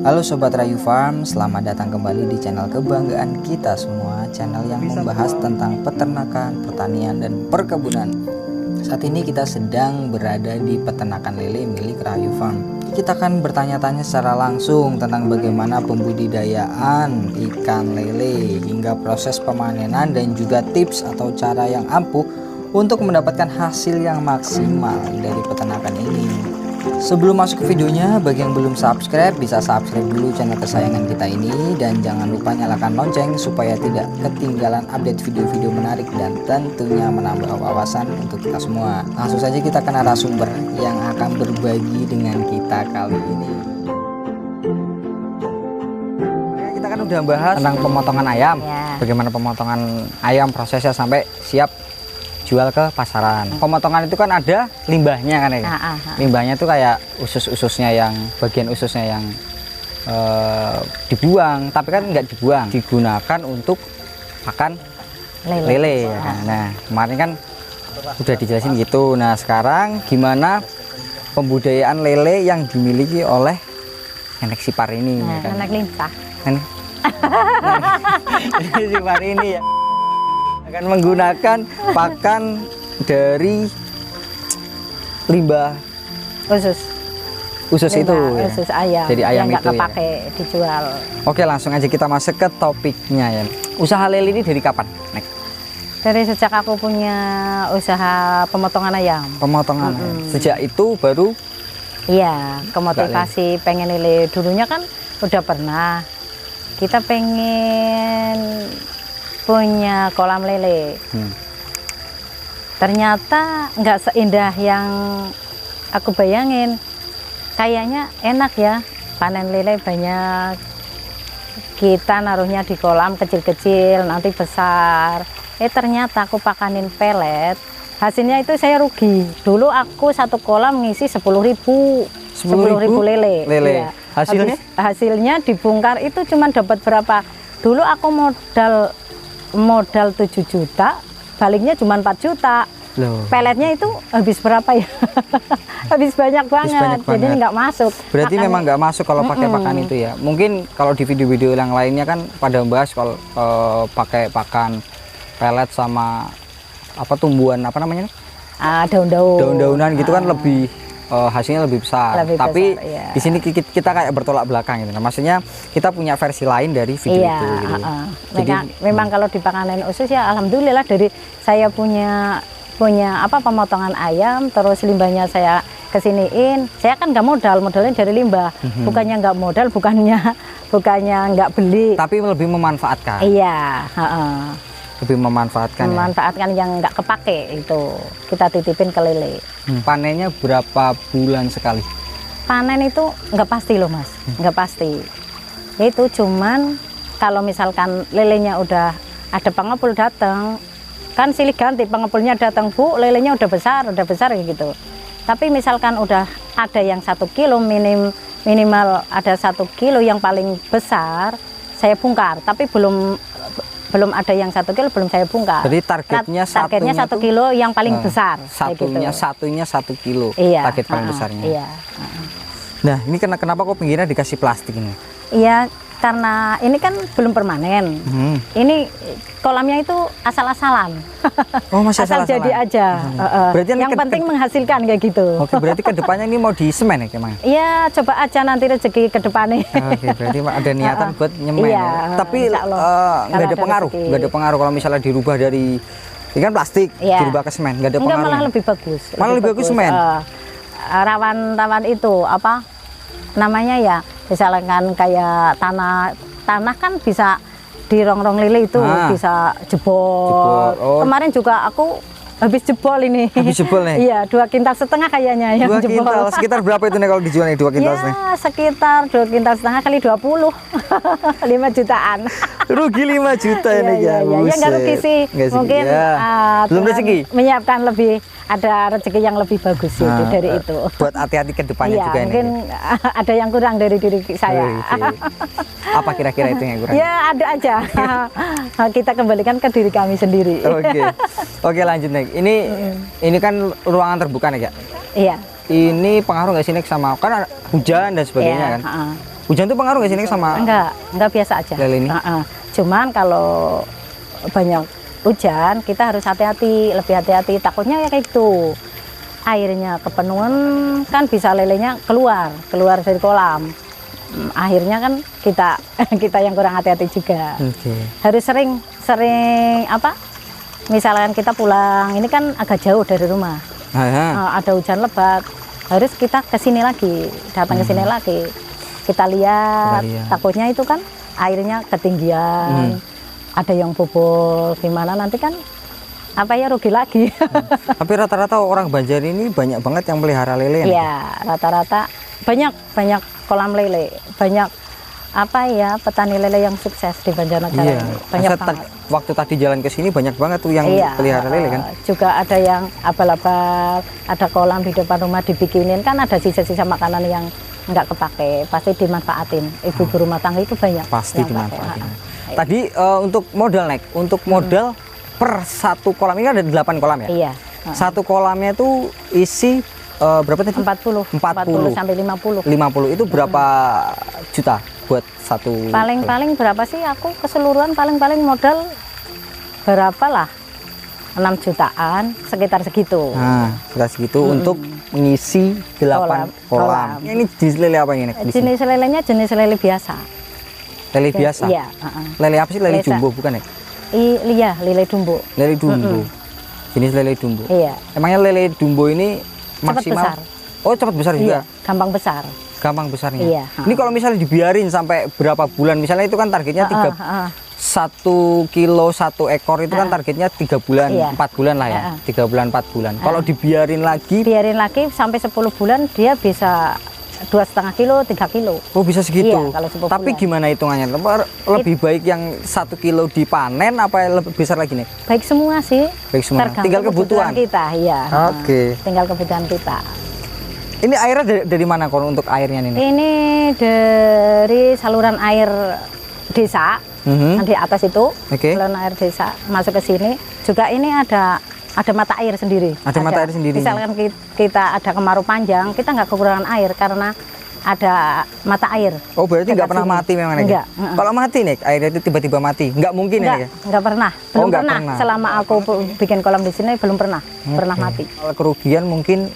Halo Sobat Rayu Farm, selamat datang kembali di channel kebanggaan kita semua, channel yang membahas tentang peternakan, pertanian, dan perkebunan. Saat ini kita sedang berada di peternakan lele milik Rayu Farm. Kita akan bertanya-tanya secara langsung tentang bagaimana pembudidayaan ikan lele hingga proses pemanenan dan juga tips atau cara yang ampuh untuk mendapatkan hasil yang maksimal dari peternakan ini. Sebelum masuk ke videonya, bagi yang belum subscribe bisa subscribe dulu channel kesayangan kita ini, dan jangan lupa nyalakan lonceng supaya tidak ketinggalan update video-video menarik dan tentunya menambah wawasan untuk kita semua. Langsung saja kita ke narasumber yang akan berbagi dengan kita kali ini. Kita kan udah bahas tentang pemotongan ayam, bagaimana pemotongan ayam prosesnya sampai siap jual ke pasaran. Pemotongan itu kan ada limbahnya kan ya. Limbahnya itu kayak usus-ususnya, yang bagian ususnya yang dibuang, tapi kan nggak dibuang, digunakan untuk pakan lele ya kan. Nah kemarin kan udah dijelasin gitu. Nah sekarang gimana pembudayaan lele yang dimiliki oleh Nenek Sipar ini ya kan? Nenek lincah. Nenek Sipar ini ya akan menggunakan pakan dari limbah usus itu ya? Usus ayam. Jadi ayam yang itu kepake dijual. Oke, langsung aja kita masuk ke topiknya ya. Usaha lele ini dari kapan, Nek? Dari sejak aku punya usaha pemotongan ayam. Pemotongan. Sejak itu baru kemotivasi pengen lele. Dulunya kan udah pernah kita pengen punya kolam lele. Ternyata nggak seindah yang aku bayangin. Kayaknya enak ya, panen lele banyak, kita naruhnya di kolam kecil-kecil nanti besar. Ternyata aku pakanin pelet, hasilnya itu saya rugi. Dulu aku satu kolam ngisi 10.000 lele. Iya. Hasilnya dibongkar itu cuma dapat berapa? Dulu aku modal 7 juta, baliknya cuma 4 juta. Loh. Peletnya itu habis berapa ya? Habis banyak banget, jadi nggak masuk. Berarti memang nggak masuk kalau pakai pakan itu ya. Mungkin kalau di video-video yang lainnya kan pada membahas kalau pakai pakan pelet sama apa tumbuhan apa namanya? Daun-daunan gitu kan lebih hasilnya lebih besar. Tapi di sini kita kayak bertolak belakang gitu. Nah, maksudnya kita punya versi lain dari video itu. Gitu. Jadi memang kalau di pakanan usus ya alhamdulillah, dari saya punya pemotongan ayam, terus limbahnya saya kesiniin. Saya kan nggak modalnya dari limbah. Bukannya nggak modal, bukannya nggak beli. Tapi lebih memanfaatkan. Iya. Lebih memanfaatkan yang nggak kepake, itu kita titipin ke lele. Panennya berapa bulan sekali? Panen itu nggak pasti loh Mas, nggak pasti. Itu cuman kalau misalkan lelenya udah ada pengepul datang, kan silih ganti, pengepulnya datang, Bu, lelenya udah besar gitu. Tapi misalkan udah ada yang 1 kilo, minimal ada 1 kilo yang paling besar, saya bongkar. Tapi belum ada yang 1 kilo, belum saya bongkar. Jadi targetnya 1 kilo yang paling besar. Satunya 1 kilo. Iya, target paling besarnya. Iya. Nah ini kenapa kok pinggirnya dikasih plastik ini? Iya, karena ini kan belum permanen. Ini kolamnya itu asal-asalan. Oh, masih asal jadi aja. Berarti yang penting menghasilkan kayak gitu. Oke, berarti kedepannya ini mau di semen ya Kemang? Iya, coba aja nanti rezeki ke depannya. Oke, berarti ada niatan buat nyemen. Iya, ya. Tapi nggak ada pengaruh, kalau misalnya dirubah dari ini kan plastik, dirubah ke semen, nggak ada pengaruh. Enggak, malah lebih bagus. Malah lebih bagus semen. Rawan itu apa namanya ya? Misalkan kayak tanah kan bisa di rong-rong lele itu bisa jebol. Kemarin juga aku habis jebol ini. Habis jebol nih? Iya, 2,5 kintal kayaknya yang 2 jebol. Kintal, sekitar berapa itu nih kalau dijual nih 2 kintal? Ya, sekitar 2,5 kintal kali 20. 5 jutaan. Rugi 5 juta ini ya. Ya nggak rugi sih. Mungkin belum rezeki. Menyiapkan ada rezeki yang lebih bagus dari itu. Buat hati-hati ke depannya juga mungkin ini. Ada yang kurang dari diri saya. Apa kira-kira itu yang kurang? Ya ada aja. Kita kembalikan ke diri kami sendiri. Oke, lanjut nih. Ini kan ruangan terbuka nih, Kak? Iya. ini pengaruh nggak sih Nek sama kan hujan dan sebagainya Iya, kan? Hujan tuh pengaruh nggak sih Nek sama Enggak biasa aja. lele ini? Cuman kalau banyak hujan kita harus hati-hati, lebih hati-hati. Takutnya ya kayak gitu. Airnya kepenuhan kan bisa lelenya keluar dari kolam. Akhirnya kan kita yang kurang hati-hati juga. Harus sering apa? Misalkan kita pulang, ini kan agak jauh dari rumah. Ada hujan lebat, harus kita ke sini lagi, datang ke sini lagi. Kita lihat, takutnya itu kan airnya ketinggian. Ada yang bobol gimana nanti kan apa ya rugi lagi. Tapi rata-rata orang Banjar ini banyak banget yang melihara lele. Iya, rata-rata banyak kolam lele, banyak apa ya petani lele yang sukses di Banjarnegara. Iya. Banyak banget. Waktu tadi jalan ke sini banyak banget tuh yang pelihara lele kan. Juga ada yang abal-abal, ada kolam di depan rumah dibikinin, kan ada sisa-sisa makanan yang nggak kepake, pasti dimanfaatin. Ibu rumah tangga itu banyak. Pasti dimanfaatin. Tadi untuk modal Nek, untuk modal per satu kolam ini kan ada 8 kolam ya? Iya. Satu kolamnya itu isi berapa tadi? 40 sampai 50. 50 itu berapa juta buat satu? Paling-paling berapa sih aku keseluruhan paling-paling modal berapa lah? 6 jutaan sekitar segitu. Nah, sekitar segitu untuk mengisi 8 kolam. Ini jenis lele apa ini? Jenis lelenya jenis lele biasa. Lele biasa? Iya. Lele apa sih? Lele jumbo bukan ya? Iya, lele dumbo. Lele dumbo. Jenis lele dumbo. Iya. Emangnya lele dumbo ini maksimal? Cepat besar. Oh, cepat besar juga? Iya, gampang besar. Gampang besarnya? Iya. Ini kalau misalnya dibiarin sampai berapa bulan, misalnya itu kan targetnya 1 kilo 1 ekor itu kan targetnya 3 bulan, 4 bulan lah ya, 3 bulan 4 bulan. Kalau dibiarin lagi sampai 10 bulan dia bisa 2,5 kilo, 3 kilo. Oh bisa segitu. Iya, kalau 10 tapi bulan. gimana hitungannya? Lebih baik yang 1 kilo dipanen apa lebih besar lagi nih? Baik semua sih. Baik semua. Tergantung tinggal kebutuhan kita, iya. Oke. Tinggal kebutuhan kita. Ini airnya dari mana kalau untuk airnya ini? Ini dari saluran air desa. Di atas itu, saluran air desa masuk ke sini. Juga ini ada mata air sendiri. Ada mata air sendiri. Misalkan kita ada kemarau panjang, kita nggak kekurangan air karena ada mata air. Oh berarti nggak pernah mati memang nih? Enggak. Kalau mati nih airnya itu tiba-tiba mati, nggak mungkin ya? Nggak pernah. Belum pernah. Selama aku bikin kolam di sini belum pernah mati. Kalau kerugian mungkin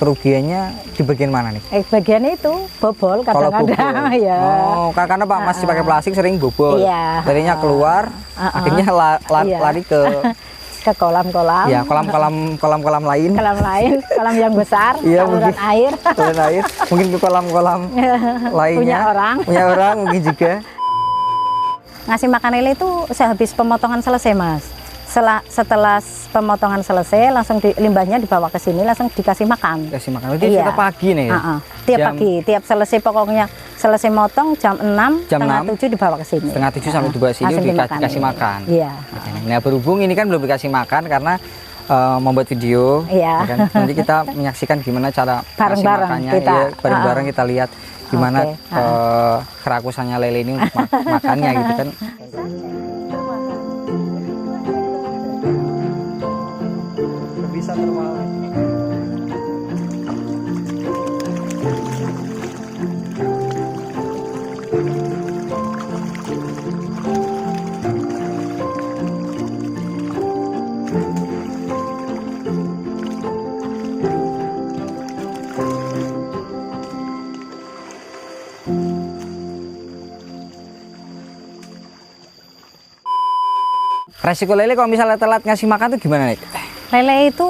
kerugiannya di bagian mana nih? Bagian itu bobol kadang-kadang. Ya. Oh karena Pak masih pakai plastik sering bobol. Iya. Larinya keluar, akhirnya lari ke kolam-kolam. Ya, kolam-kolam lain. Kolam yang besar, saluran air. Saluran air. Mungkin ke kolam-kolam lainnya. Punya orang mungkin juga. Ngasih makan lele itu sehabis pemotongan selesai, Mas. Setelah pemotongan selesai, langsung limbahnya dibawa ke sini, langsung dikasih makan. Kasih makan. Berarti setiap pagi nih. Tiap pagi, tiap selesai pokoknya selesai motong jam 6, setengah 7 dibawa ke sini. Setengah 7 sampai dibawa sini dikasih makan. Iya. Nah berhubung ini kan belum dikasih makan karena membuat video. Iya. Kan? Nanti kita menyaksikan gimana cara kasih makannya. Bareng-bareng kita lihat gimana kerakusannya lele ini untuk makannya gitu kan. Bisa termal. Resiko lele kalau misalnya telat ngasih makan tuh gimana nih? Lele itu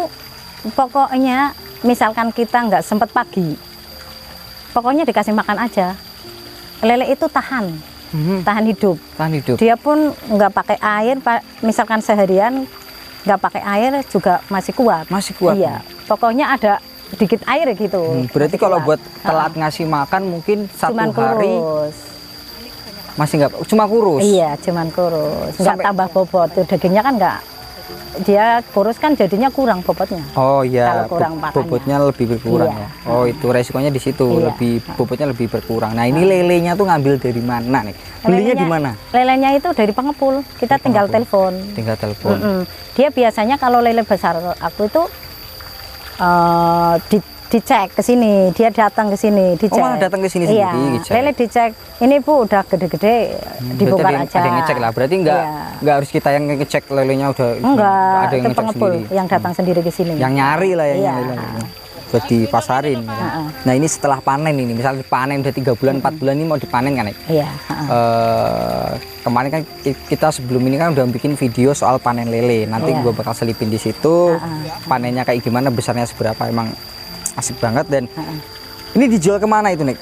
pokoknya misalkan kita nggak sempat pagi, pokoknya dikasih makan aja. Lele itu tahan hidup. Tahan hidup. Dia pun nggak pakai air, misalkan seharian nggak pakai air juga masih kuat. Masih kuat. Iya. Pokoknya ada dikit air gitu. Berarti kalau buat telat ngasih makan mungkin satu hari. Masih nggak, cuma kurus? Iya, cuma kurus. Nggak tambah bobot. Dagingnya kan nggak, dia kurus kan jadinya kurang bobotnya. Oh iya, kalau kurang bobotnya lebih berkurang ya. Oh itu resikonya di situ, bobotnya lebih berkurang. Nah ini lelenya tuh ngambil dari mana nih? Belinya di mana? Lelenya itu dari pengepul. Kita tinggal telepon. Tinggal telepon. Dia biasanya kalau lele besar aku itu dicek ke sini, dia datang ke sini dicek. Oh, malah datang ke sini iya, sendiri dicek. lele dicek. Ini Bu udah gede-gede dibongkar aja. Ada yang ngecek lah. Berarti nggak harus kita yang ngecek lelenya udah. Enggak, ada yang ngecek sendiri. Yang datang sendiri ke sini. Yang nyari lah yang iya. nyari. Buat dipasarin. Nah, ini setelah panen ini, misalnya dipanen udah 3 bulan, 4 bulan ini mau dipanen kan? Iya. Kemarin kan kita sebelum ini kan udah bikin video soal panen lele. Nanti gue bakal selipin di situ. Panennya kayak gimana, besarnya seberapa, emang asik banget. Dan ini dijual kemana itu, Nek?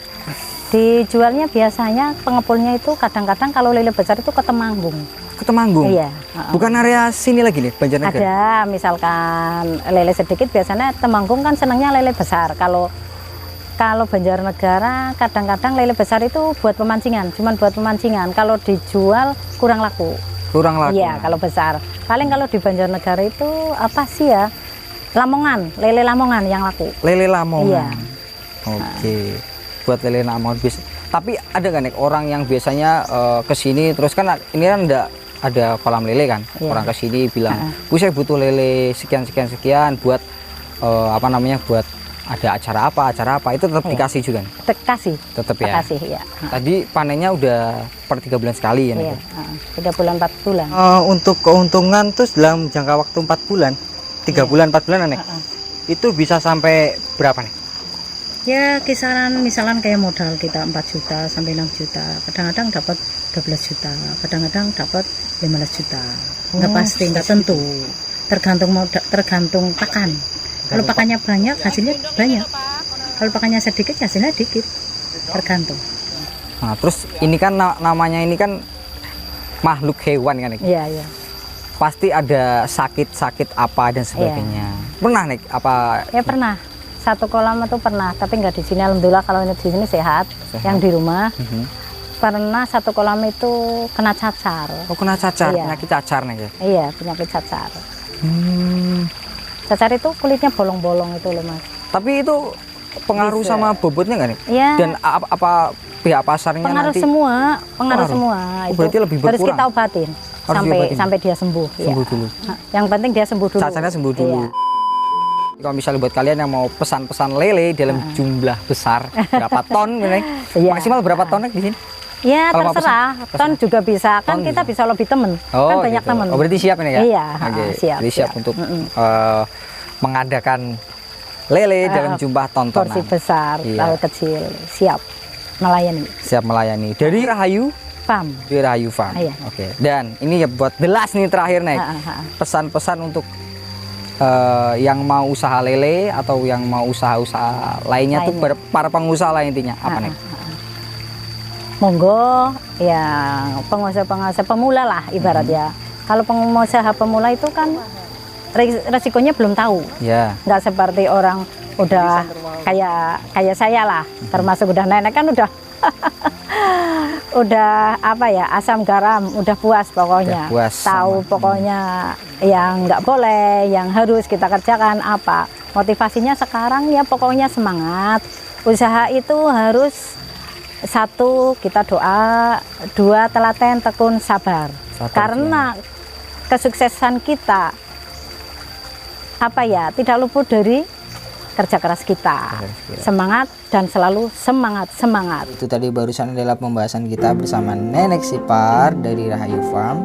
Dijualnya biasanya pengepulnya itu kadang-kadang kalau lele besar itu ke Temanggung. Ke Temanggung? Iya. Bukan area sini lagi nih, Banjarnegara? Ada, misalkan lele sedikit biasanya Temanggung kan senangnya lele besar. Kalau Banjarnegara kadang-kadang lele besar itu buat pemancingan, cuman buat pemancingan. Kalau dijual kurang laku. Kurang laku? Iya, kalau besar. Paling kalau di Banjarnegara itu apa sih ya? Lamongan, lele Lamongan yang laku. Lele Lamongan? Iya. Oke. Buat lele Lamongan bisa. Tapi ada kan Nek, orang yang biasanya kesini terus kan ini kan ada kolam lele kan. Iya. Orang kesini bilang, Bu saya butuh lele sekian buat apa namanya, buat ada acara apa itu tetap dikasih juga? Kasih. Tetap ya? Kasih, ya. Tadi panennya udah per 3 bulan sekali ya? Iya, 3 bulan 4 bulan. Untuk keuntungan terus dalam jangka waktu 4 bulan 3 bulan 4 bulan Nek, itu bisa sampai berapa nih? Ya kisaran misalkan kayak modal kita 4 juta sampai 6 juta, kadang-kadang dapat 12 juta, kadang-kadang dapat 15 juta. Nggak pasti, nggak tentu, tergantung pakan. Kalau pakannya banyak hasilnya banyak, kalau pakannya sedikit hasilnya dikit, tergantung. Nah terus ini kan namanya ini kan makhluk hewan kan Nek? Iya, iya. Pasti ada sakit apa dan sebagainya. Pernah Nek apa? Ya pernah. Satu kolam itu pernah, tapi nggak di sini. Alhamdulillah kalau di sini sehat. Yang di rumah. Pernah satu kolam itu kena cacar. Oh kena cacar, iya. Penyakit cacar nih ya? Iya, penyakit cacar. Cacar itu kulitnya bolong-bolong itu loh Mas. Tapi itu pengaruh Bisa. sama bobotnya nggak nih? Iya. Dan apa pihak pasarnya Pengaruh nanti? semua. Oh, berarti lebih harus berkurang? kita obatin sampai dia sembuh. Sembuh ya. dulu. Yang penting dia sembuh dulu. Cacarnya sembuh dulu. Iya. Kalau misalnya buat kalian yang mau pesan-pesan lele dalam jumlah besar, berapa ton nih? Iya. Maksimal berapa ton di sini? Ya Kalau mau terserah, ton juga bisa. Kan Ton kita bisa lebih temen, Oh, kan banyak gitu. temen. Oh berarti siap ini ya? Iya, Oke. siap. Jadi siap untuk mengadakan lele dalam jumlah tontonan. Porsi besar, Iya. lalu kecil, siap melayani. Siap melayani. Dari Rahayu? Farm. Dari Rahayu Farm. Iya. Oke. Dan ini ya buat the last nih terakhir nih. Pesan-pesan untuk yang mau usaha lele atau yang mau usaha-usaha lainnya tuh para pengusaha lah intinya apa nih? Monggo yang pengusaha-pengusaha pemula lah ibarat ya. Kalau pengusaha pemula itu kan resikonya belum tahu. Ya. Nggak seperti orang udah kayak saya lah, termasuk udah nenek kan udah udah apa ya, asam garam udah puas pokoknya. Udah puas tahu sama. pokoknya yang nggak boleh, yang harus kita kerjakan apa. Motivasinya sekarang ya pokoknya semangat. Usaha itu harus 1 kita doa, 2 telaten, tekun, sabar. Karena kesuksesan kita apa ya, tidak luput dari kerja keras kita. Semangat dan selalu semangat. Itu tadi barusan adalah pembahasan kita bersama Nenek Sipar dari Rahayu Farm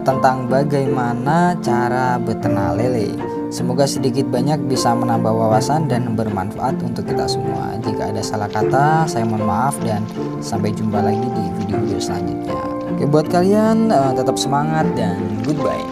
tentang bagaimana cara beternak lele. Semoga sedikit banyak bisa menambah wawasan dan bermanfaat untuk kita semua. Jika ada salah kata, saya mohon maaf dan sampai jumpa lagi di video-video selanjutnya. Oke, buat kalian tetap semangat dan goodbye.